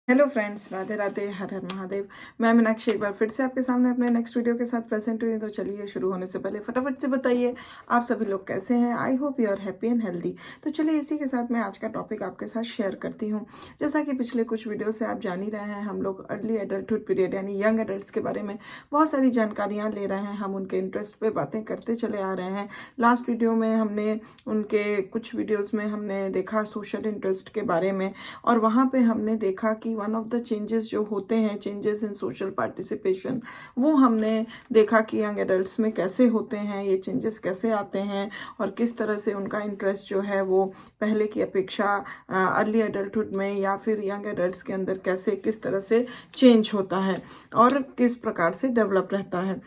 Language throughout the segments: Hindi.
हेलो फ्रेंड्स, राधे राधे, हर हर महादेव। मैं मीनाक्षी एक बार फिर से आपके सामने अपने नेक्स्ट वीडियो के साथ प्रेजेंट हुई। तो चलिए, शुरू होने से पहले फटाफट से बताइए आप सभी लोग कैसे हैं। I hope you are happy and healthy. तो चलिए, इसी के साथ मैं आज का टॉपिक आपके साथ शेयर करती हूँ। जैसा कि पिछले कुछ वीडियो से आप जान ही रहे हैं, हम लोग अर्ली एडल्टहुड पीरियड यानी यंग एडल्ट्स के बारे में बहुत सारी जानकारियाँ ले रहे हैं। हम उनके इंटरेस्ट पे बातें करते चले आ रहे हैं। लास्ट वीडियो में हमने उनके कुछ वीडियोज़ में हमने देखा सोशल इंटरेस्ट के बारे में, और वहाँ पे हमने देखा कि वन ऑफ द चेंजेस जो होते हैं, चेंजेस इन सोशल पार्टिसिपेशन, वो हमने देखा कि यंग एडल्ट्स में कैसे होते हैं, ये चेंजेस कैसे आते हैं और किस तरह से उनका इंटरेस्ट जो है वो पहले की अपेक्षा अर्ली एडल्टहुड में या फिर यंग एडल्ट्स के अंदर कैसे किस तरह से चेंज होता है और किस प्रकार से डेवलप रहता है।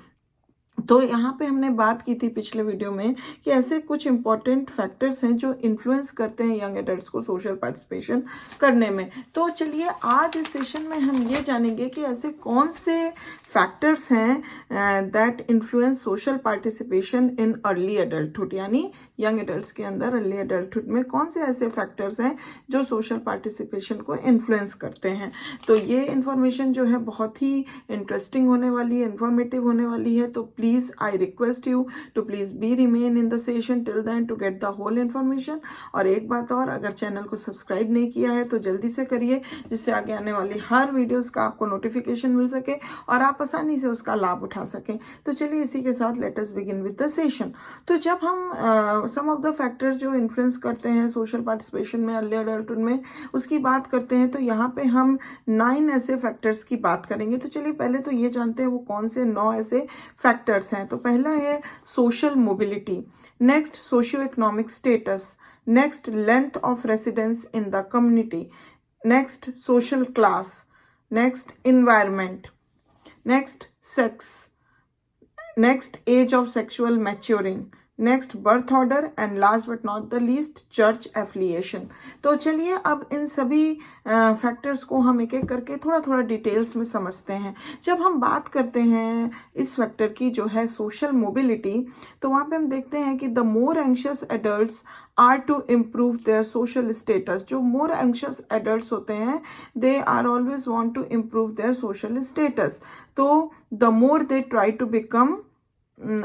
तो यहाँ पे हमने बात की थी पिछले वीडियो में कि ऐसे कुछ इंपॉर्टेंट फैक्टर्स हैं जो इन्फ्लुएंस करते हैं यंग एडल्ट्स को सोशल पार्टिसिपेशन करने में। तो चलिए, आज इस सेशन में हम ये जानेंगे कि ऐसे कौन से फैक्टर्स हैं that influence social participation in early adulthood, यानी यंग एडल्ट्स के अंदर अर्ली एडल्टहुड में कौन से ऐसे फैक्टर्स हैं जो सोशल पार्टिसिपेशन को इन्फ्लुएंस करते हैं। तो ये इन्फॉर्मेशन जो है बहुत ही इंटरेस्टिंग होने वाली है, इन्फॉर्मेटिव होने वाली है। तो please I request you to please be remain in the session till then to get the whole information. और एक बात और, अगर चैनल को सब्सक्राइब नहीं किया है तो जल्दी से करिए, जिससे आगे आने वाली हर वीडियोस का आपको नोटिफिकेशन मिल सके और आप आसानी से उसका लाभ उठा सकें। तो चलिए, इसी के साथ let us begin with the session. तो जब हम सम ऑफ द फैक्टर्स जो इन्फ्लुएंस करते हैं सोशल पार्टिसिपेशन में अर्ली एडल्टहुड में, उसकी बात करते हैं, तो यहाँ पे हम 9 ऐसे फैक्टर्स की बात करेंगे। तो चलिए, पहले तो ये जानते हैं वो कौन से 9 ऐसे फैक्टर्स हैं। तो पहला है social mobility, next socio economic status, next length of residence in the community, next social class, next environment, next sex, next age of sexual maturing, next birth order and last but not the least church affiliation. तो चलिए, अब इन सभी फैक्टर्स को हम एक एक करके थोड़ा थोड़ा डिटेल्स में समझते हैं। जब हम बात करते हैं इस फैक्टर की जो है सोशल मोबिलिटी, तो वहाँ पे हम देखते हैं कि the more anxious adults are to improve their social status. जो मोर एंशियस एडल्ट्स होते हैं, they are always want to improve their social status. तो the more they try to become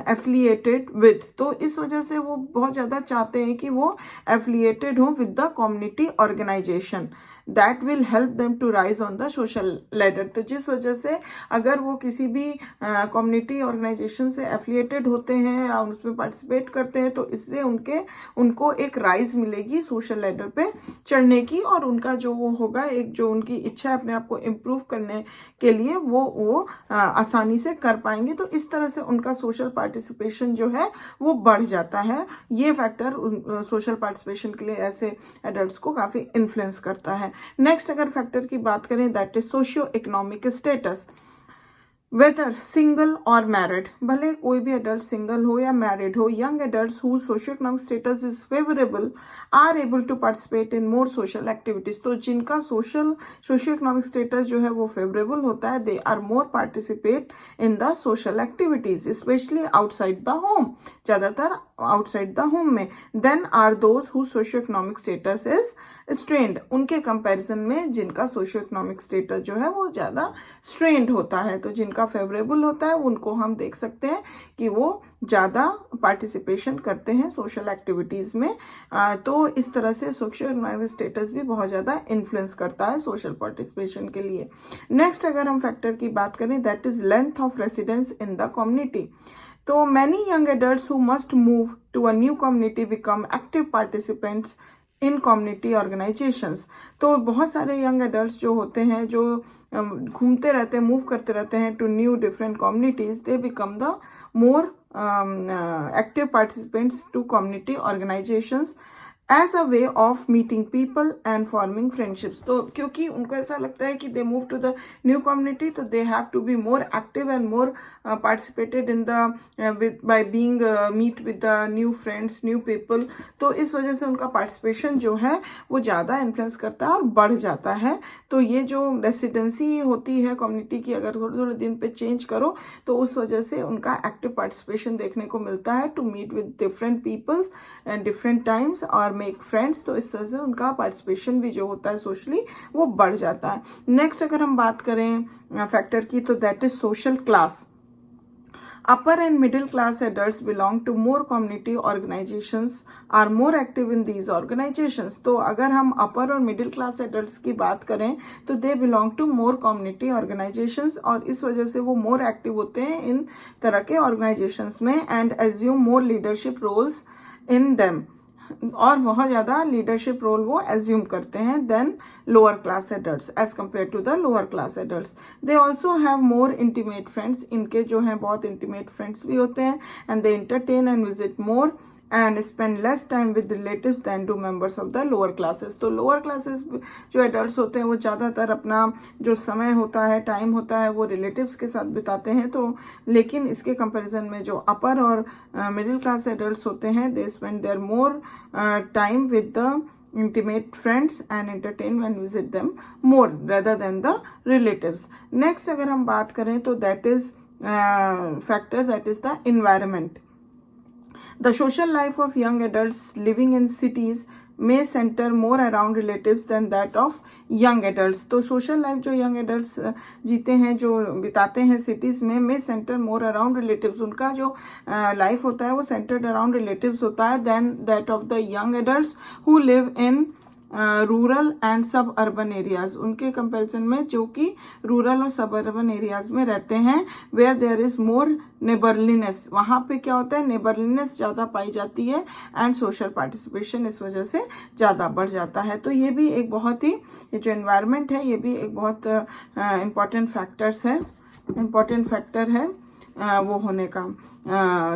affiliated with, तो इस वजह से वो बहुत ज़्यादा चाहते हैं कि वो एफिलिएटेड हो with the community organization that will help them to rise on the social ladder. तो जिस वजह से अगर वो किसी भी कम्युनिटी ऑर्गेनाइजेशन से एफिलिएटेड होते हैं और उसमें पार्टिसिपेट करते हैं, तो इससे उनको एक राइज मिलेगी सोशल लेडर पे चढ़ने की, और उनका जो वो होगा, एक जो उनकी इच्छा है अपने आप को इम्प्रूव करने के लिए, वो आसानी से कर पाएंगे। तो इस तरह से उनका सोशल पार्टिसिपेशन जो है वो बढ़ जाता है। ये फैक्टर सोशल पार्टिसिपेशन के लिए ऐसे एडल्ट्स को काफ़ी इन्फ्लुएंस करता है। नेक्स्ट अगर फैक्टर की बात करें, that is socio economic status, whether single और मैरिड, भले कोई भी एडल्ट सिंगल हो या मैरिड हो, young adults who socio economic status is favourable are able to participate in more social activities. तो जिनका सोशियो इकोनॉमिक स्टेटस जो है वो फेवरेबल होता है, they are more participate in the social activities, specially outside the home, ज़्यादातर आउटसाइड द होम में। Then are those who socio economic status is strained, उनके कंपैरिजन में जिनका सोशियो इकोनॉमिक स्टेटस जो है वो ज़्यादा स्ट्रेन्ड होता है। तो जिनका फेवरेबल होता है उनको हम देख सकते हैं कि वो ज़्यादा पार्टिसिपेशन करते हैं सोशल एक्टिविटीज़ में। तो इस तरह से सोशियो इकोनॉमिक स्टेटस भी बहुत ज़्यादा इन्फ्लुएंस करता है सोशल पार्टिसिपेशन के लिए। नेक्स्ट अगर हम फैक्टर की बात करें, that is length of residence in the community. तो many young adults who must move to a new community become active participants in community organisations. तो बहुत सारे यंग एडल्ट्स जो होते हैं, जो घूमते रहते हैं, मूव करते रहते हैं to new different communities, they become the more active participants to community organisations as a way of meeting people and forming friendships. तो क्योंकि उनको ऐसा लगता है कि they move to the new community, तो they have to be more active and more participated in the by being meet with the new friends, new people. तो इस वजह से उनका पार्टिसिपेशन जो है वो ज़्यादा इन्फ्लुएंस करता है और बढ़ जाता है। तो ये जो रेसिडेंसी होती है कम्युनिटी की, अगर थोड़े थोड़े दिन पे चेंज करो, तो उस वजह से उनका एक्टिव पार्टिसिपेशन देखने को मिलता है to meet with different peoples and different times, और मेक फ्रेंड्स, तो इस तरह से उनका पार्टिसिपेशन भी जो होता है सोशली वो बढ़ जाता है। नेक्स्ट अगर हम बात करें फैक्टर की, तो that is social class. Upper and middle class adults belong to more community organizations, are more active in these organizations. तो अगर हम upper और middle class adults की बात करें तो they belong to more community organizations, और इस वजह से वो more active होते हैं इन तरह के organizations में and assume more leadership roles in them, और बहुत ज़्यादा लीडरशिप रोल वो एज्यूम करते हैं then lower class adults as compare to the lower class adults. They also have more intimate friends, इनके जो हैं बहुत इंटीमेट फ्रेंड्स भी होते हैं and they entertain and visit more and spend less time with relatives than to members of the lower classes. तो लोअर क्लासेस जो एडल्ट्स होते हैं वो ज़्यादातर अपना जो समय होता है, टाइम होता है, वो रिलेटिव्स के साथ बिताते हैं। तो लेकिन इसके कंपैरिजन में जो अपर और मिडिल क्लास एडल्ट्स होते हैं they spend their more time with the intimate friends and entertain and visit them more rather than the relatives. Next अगर हम बात करें तो that is factor that is the environment. The social life of young adults living in cities may center more around relatives than that of young adults. तो social life जो young adults जीते हैं, जो बिताते हैं cities में, may center more around relatives. उनका जो life होता है वो centered around relatives होता है than that of the young adults who live in rural and सब अर्बन एरियाज, उनके कंपैरिजन में जो कि रूरल और सब अर्बन एरियाज में रहते हैं, where there is more neighbourliness, वहाँ पे क्या होता है नेबरलीनेस ज़्यादा पाई जाती है एंड सोशल पार्टिसिपेशन इस वजह से ज़्यादा बढ़ जाता है। तो ये भी एक बहुत ही, ये जो एनवायरनमेंट है ये भी एक बहुत इम्पॉर्टेंट फैक्टर है वो होने का,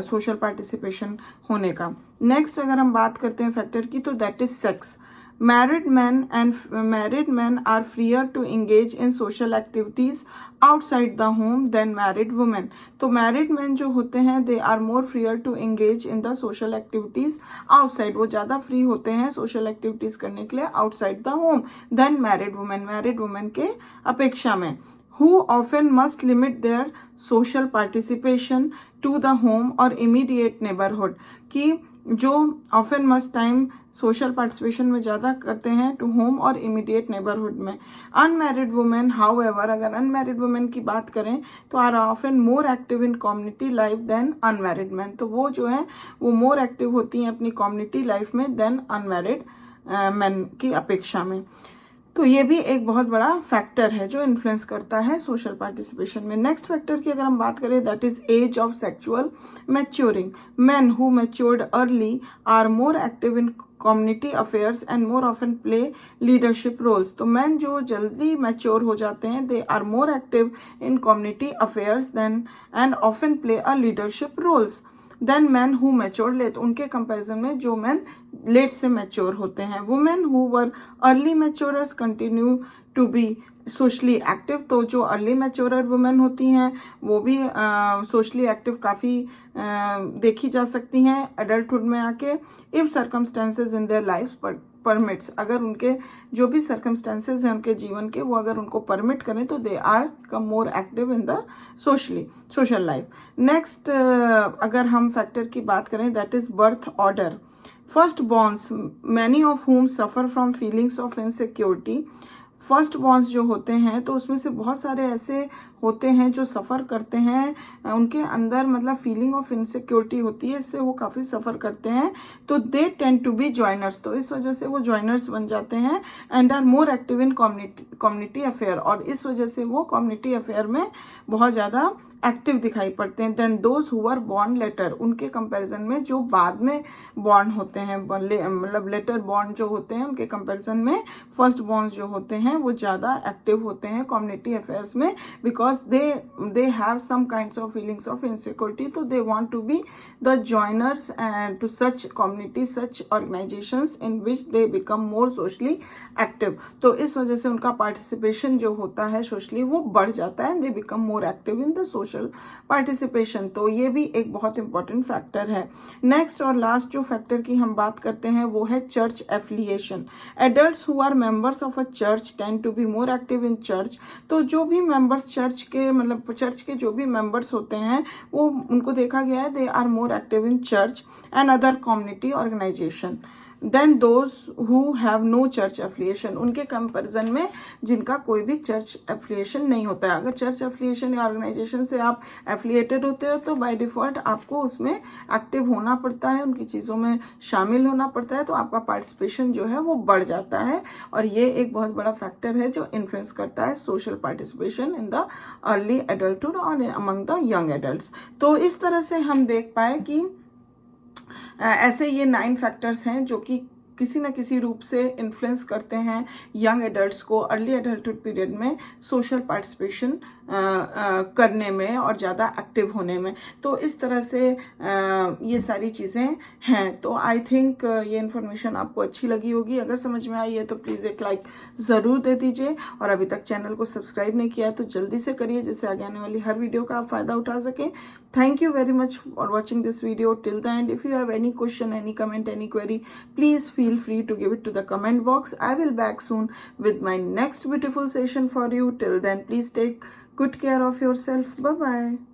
सोशल पार्टिसिपेशन होने का। नेक्स्ट अगर हम बात करते हैं फैक्टर की तो that is sex. Married men are freer to engage in social activities outside the home than married women. तो married men जो होते हैं they are more freer to engage in the social activities outside, वो ज़्यादा free होते हैं social activities करने के लिए outside the home than married women के अपेक्षा में। Who often must limit their social participation to the home or immediate neighborhood, कि जो often must time social participation में ज़्यादा करते हैं टू होम और इमीडिएट नेबरहुड में। अनमैरिड वुमेन हाउ एवर, अगर अनमैरिड वुमेन की बात करें तो are often more active in community life than unmarried man, तो वो जो है वो मोर एक्टिव होती हैं अपनी कम्युनिटी लाइफ में देन अनमैरिड मैन की अपेक्षा में। तो ये भी एक बहुत बड़ा फैक्टर है जो इन्फ्लुएंस करता है सोशल पार्टिसिपेशन में। नेक्स्ट फैक्टर की अगर हम बात करें that is age of sexual maturing. Men who matured early are more active in community affairs and more often play leadership roles. तो मैन जो जल्दी मैच्योर हो जाते हैं they are more active in community affairs then and often play a leadership roles then man who mature late, उनके कंपैरिजन में जो मैन लेट से मैच्योर होते हैं। Women who were early maturers continue to be socially active, तो जो अर्ली मैच्योरर वुमेन होती हैं वो भी सोशली एक्टिव काफ़ी देखी जा सकती हैं एडल्टहुड में आके, if circumstances in their lifes permits, अगर उनके जो भी सर्कमस्टेंसेज हैं उनके जीवन के वो अगर उनको परमिट करें तो they are come more active in the social life. Next अगर हम फैक्टर की बात करें that is birth order. First borns many of whom suffer from feelings of insecurity. First borns जो होते हैं तो उसमें से बहुत सारे ऐसे होते हैं जो सफ़र करते हैं, उनके अंदर मतलब फीलिंग ऑफ इनसिक्योरिटी होती है, इससे वो काफ़ी सफ़र करते हैं, तो they tend to be joiners, तो इस वजह से वो जॉइनर्स बन जाते हैं and are more active in community affair, और इस वजह से वो कम्युनिटी अफेयर में बहुत ज़्यादा एक्टिव दिखाई पड़ते हैं then those who are born later, उनके कंपैरिजन में जो बाद में बॉर्न होते हैं, मतलब लेटर बॉर्न जो होते हैं उनके कंपैरिजन में फर्स्ट बॉर्न जो होते हैं वो ज़्यादा एक्टिव होते हैं कम्युनिटी अफेयर्स में, because they have some kinds of feelings of insecurity, so they want to be the joiners and to such communities, such organizations in which they become more socially active. तो इस वजह से उनका पार्टिसिपेशन जो होता है सोशली वो बढ़ जाता है, they become more active in the social participation. तो ये भी एक बहुत इंपॉर्टेंट फैक्टर है। नेक्स्ट और लास्ट जो फैक्टर की हम बात करते हैं वो है church affiliation. Adults who are members of a church tend to be more active in church, तो जो भी मेंबर्स चर्च के मतलब चर्च के जो भी मेंबर्स होते हैं वो उनको देखा गया है they are more active in church and other community organization. Then those who have no church affiliation, उनके कंपैरिजन में जिनका कोई भी चर्च एफिलिएशन नहीं होता है। अगर चर्च एफिलिएशन या ऑर्गेनाइजेशन से आप एफिलिएटेड होते हो तो बाय डिफॉल्ट आपको उसमें एक्टिव होना पड़ता है, उनकी चीज़ों में शामिल होना पड़ता है, तो आपका पार्टिसिपेशन जो है वो बढ़ जाता है। और ये एक बहुत बड़ा फैक्टर है जो इन्फ्लुएंस करता है social participation in the early adulthood और अमंग द यंग एडल्ट्स। तो इस तरह से हम देख पाए कि ऐसे ये 9 फैक्टर्स हैं जो कि किसी न किसी रूप से इन्फ्लुएंस करते हैं यंग एडल्ट्स को अर्ली एडल्टहुड पीरियड में सोशल पार्टिसिपेशन करने में और ज़्यादा एक्टिव होने में। तो इस तरह से ये सारी चीज़ें हैं। तो आई थिंक ये इन्फॉर्मेशन आपको अच्छी लगी होगी। अगर समझ में आई है तो प्लीज़ एक लाइक ज़रूर दे दीजिए, और अभी तक चैनल को सब्सक्राइब नहीं किया है तो जल्दी से करिए, जिससे आगे आने वाली हर वीडियो का आप फ़ायदा उठा सकें। Thank you very much for watching this video till the end. If you have any question, any comment, any query, please feel free to give it to the comment box. I will back soon with my next beautiful session for you. Till then, please take good care of yourself. Bye bye.